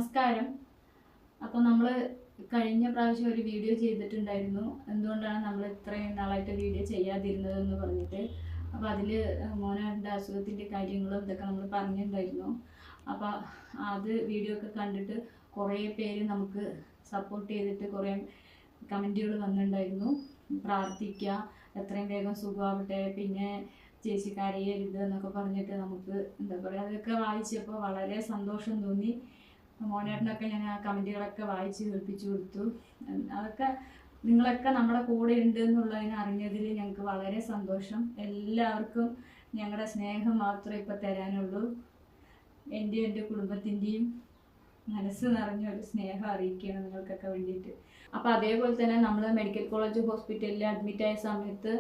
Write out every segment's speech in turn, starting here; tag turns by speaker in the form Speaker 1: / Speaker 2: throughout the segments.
Speaker 1: നമസ്കാരം. അപ്പോൾ നമ്മൾ കഴിഞ്ഞ പ്രാവശ്യം ഒരു വീഡിയോ ചെയ്തിട്ടുണ്ടായിരുന്നു, എന്തുകൊണ്ടാണ് നമ്മൾ ഇത്രയും നാളായിട്ട് വീഡിയോ ചെയ്യാതിരുന്നതെന്ന് പറഞ്ഞിട്ട്. അപ്പോൾ അതിൽ മോനുടെ അസുഖത്തിൻ്റെ കാര്യങ്ങളും ഇതൊക്കെ നമ്മൾ പറഞ്ഞിട്ടുണ്ടായിരുന്നു. അപ്പോൾ അത് വീഡിയോ ഒക്കെ കണ്ടിട്ട് കുറേ പേര് നമുക്ക് സപ്പോർട്ട് ചെയ്തിട്ട് കുറേ കമൻറ്റുകൾ വന്നിട്ടുണ്ടായിരുന്നു. പ്രാർത്ഥിക്കുക, എത്രയും വേഗം സുഖമാവട്ടെ, പിന്നെ ചേച്ചി കരയരുത് എന്നൊക്കെ പറഞ്ഞിട്ട് നമുക്ക് എന്താ പറയുക, അതൊക്കെ വായിച്ചപ്പോൾ വളരെ സന്തോഷം തോന്നി. മോനേട്ടനൊക്കെ ഞാൻ ആ കമൻറ്റുകളൊക്കെ വായിച്ച് കേൾപ്പിച്ചു കൊടുത്തു. അതൊക്കെ നിങ്ങളൊക്കെ നമ്മുടെ കൂടെ ഉണ്ട് എന്നുള്ളതിനെ അറിഞ്ഞതിൽ ഞങ്ങൾക്ക് വളരെ സന്തോഷം. എല്ലാവർക്കും ഞങ്ങളുടെ സ്നേഹം മാത്രമേ ഇപ്പോൾ തരാനുള്ളൂ. എൻ്റെയും എൻ്റെ കുടുംബത്തിൻ്റെയും മനസ്സ് നിറഞ്ഞൊരു സ്നേഹം അറിയിക്കുകയാണ് നിങ്ങൾക്കൊക്കെ വേണ്ടിയിട്ട്. അപ്പോൾ അതേപോലെ തന്നെ നമ്മൾ മെഡിക്കൽ കോളേജ് ഹോസ്പിറ്റലിൽ അഡ്മിറ്റായ സമയത്ത്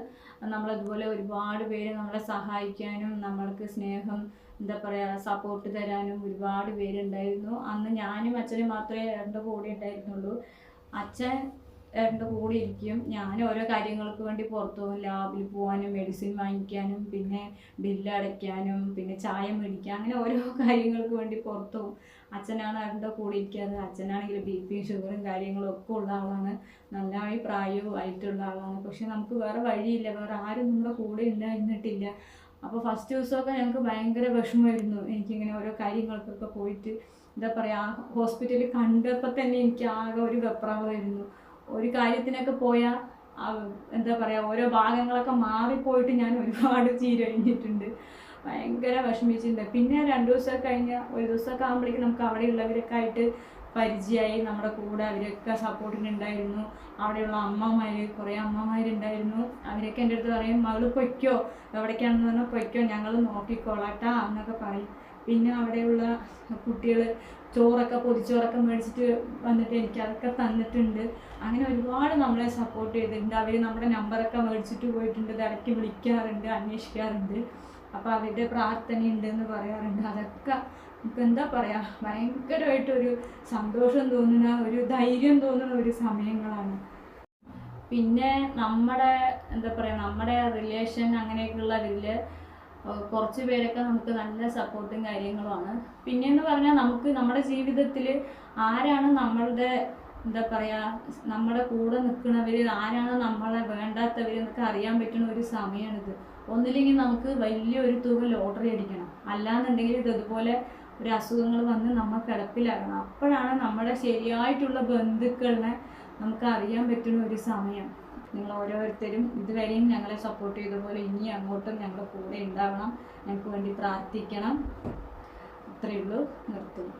Speaker 1: നമ്മളതുപോലെ ഒരുപാട് പേര് നമ്മളെ സഹായിക്കാനും നമ്മൾക്ക് സ്നേഹം എന്താ പറയുക സപ്പോർട്ട് തരാനും ഒരുപാട് പേരുണ്ടായിരുന്നു. അന്ന് ഞാനും അച്ഛനും മാത്രമേ എൻ്റെ കൂടെ ഉണ്ടായിരുന്നുള്ളൂ. അച്ഛൻ എൻ്റെ കൂടെ ഇരിക്കും, ഞാൻ ഓരോ കാര്യങ്ങൾക്ക് വേണ്ടി പുറത്തു പോകും. ലാബിൽ പോകാനും മെഡിസിൻ വാങ്ങിക്കാനും പിന്നെ ബില്ല് അടയ്ക്കാനും പിന്നെ ചായ മേടിക്കാൻ, അങ്ങനെ ഓരോ കാര്യങ്ങൾക്ക് വേണ്ടി പുറത്തു പോകും. അച്ഛനാണ് എൻ്റെ കൂടെ ഇരിക്കാറ്. അച്ഛനാണെങ്കിൽ BP ഷുഗറും കാര്യങ്ങളും ഒക്കെ ഉള്ള ആളാണ്, നന്നായി പ്രായവും ആയിട്ടുള്ള ആളാണ്. പക്ഷെ നമുക്ക് വേറെ വഴിയില്ല, വേറെ ആരും നമ്മുടെ കൂടെ ഉണ്ടായിരുന്നിട്ടില്ല. അപ്പോൾ ഫസ്റ്റ് ദിവസമൊക്കെ ഞങ്ങൾക്ക് ഭയങ്കര വിഷമമായിരുന്നു. എനിക്കിങ്ങനെ ഓരോ കാര്യങ്ങൾക്കൊക്കെ പോയിട്ട് എന്താ പറയുക, ഹോസ്പിറ്റലിൽ കണ്ടപ്പോൾ തന്നെ എനിക്ക് ആകെ ഒരു വെപ്രാളമായിരുന്നു. ഒരു കാര്യത്തിനൊക്കെ പോയാൽ എന്താ പറയുക, ഓരോ ഭാഗങ്ങളൊക്കെ മാറിപ്പോയിട്ട് ഞാൻ ഒരുപാട് ചീരഴിഞ്ഞിട്ടുണ്ട്, ഭയങ്കര വിഷമിച്ചിട്ടുണ്ട്. പിന്നെ 2 ദിവസമൊക്കെ കഴിഞ്ഞ് ഒരു ദിവസമൊക്കെ ആകുമ്പോഴേക്കും നമുക്ക് അവിടെയുള്ളവരൊക്കെ ആയിട്ട് പരിചയമായി, നമ്മുടെ കൂടെ അവരൊക്കെ സപ്പോർട്ടിനുണ്ടായിരുന്നു. അവിടെയുള്ള അമ്മമാർ, കുറേ അമ്മമാരുണ്ടായിരുന്നു. അവരൊക്കെ എൻ്റെ അടുത്ത് പറയും, മകള് പൊയ്ക്കോ, എവിടേക്കാണെന്ന് പറഞ്ഞാൽ പൊയ്ക്കോ, ഞങ്ങൾ നോക്കിക്കോളാട്ടാ എന്നൊക്കെ പറയും. പിന്നെ അവിടെയുള്ള കുട്ടികൾ ചോറൊക്കെ പൊതിച്ചോറൊക്കെ മേടിച്ചിട്ട് വന്നിട്ട് എനിക്ക് അതൊക്കെ തന്നിട്ടുണ്ട്. അങ്ങനെ ഒരുപാട് നമ്മളെ സപ്പോർട്ട് ചെയ്തിട്ടുണ്ട്. അവർ നമ്മുടെ നമ്പറൊക്കെ മേടിച്ചിട്ട് പോയിട്ടുണ്ട്, ഇടയ്ക്ക് വിളിക്കാറുണ്ട്, അന്വേഷിക്കാറുണ്ട്. അപ്പോൾ അവരുടെ പ്രാർത്ഥനയുണ്ട് എന്ന് പറയാറുണ്ട്. അതൊക്കെ നമുക്ക് എന്താ പറയുക, ഭയങ്കരമായിട്ടൊരു സന്തോഷം തോന്നുന്ന, ഒരു ധൈര്യം തോന്നുന്ന ഒരു സമയങ്ങളാണ്. പിന്നെ നമ്മുടെ എന്താ പറയുക, നമ്മുടെ റിലേഷൻ അങ്ങനെയൊക്കെയുള്ളവരിൽ കുറച്ച് പേരൊക്കെ നമുക്ക് നല്ല സപ്പോർട്ടും കാര്യങ്ങളുമാണ്. പിന്നെയെന്ന് പറഞ്ഞാൽ നമുക്ക് നമ്മുടെ ജീവിതത്തിൽ ആരാണ് നമ്മളുടെ എന്താ പറയുക, നമ്മുടെ കൂടെ നിൽക്കുന്നവർ, ആരാണ് നമ്മളെ വേണ്ടാത്തവർ എന്നൊക്കെ അറിയാൻ പറ്റുന്ന ഒരു സമയമാണിത്. ഒന്നില്ലെങ്കിൽ നമുക്ക് വലിയൊരു തുക ലോട്ടറി അടിക്കണം, അല്ലാന്നുണ്ടെങ്കിൽ ഇതുപോലെ ഒരു അസുഖങ്ങൾ വന്ന് നമ്മൾ കിടപ്പിലാകണം. അപ്പോഴാണ് നമ്മുടെ ശരിയായിട്ടുള്ള ബന്ധുക്കളെ നമുക്ക് അറിയാൻ പറ്റുന്ന ഒരു സമയം. നിങ്ങൾ ഓരോരുത്തരും ഇതുവരെയും ഞങ്ങളെ സപ്പോർട്ട് ചെയ്തതുപോലെ ഇനി അങ്ങോട്ടും ഞങ്ങളുടെ കൂടെ ഉണ്ടാവണം, ഞങ്ങൾക്ക് വേണ്ടി പ്രാർത്ഥിക്കണം. അത്രയേ ഉള്ളൂ, നിർത്തുന്നു.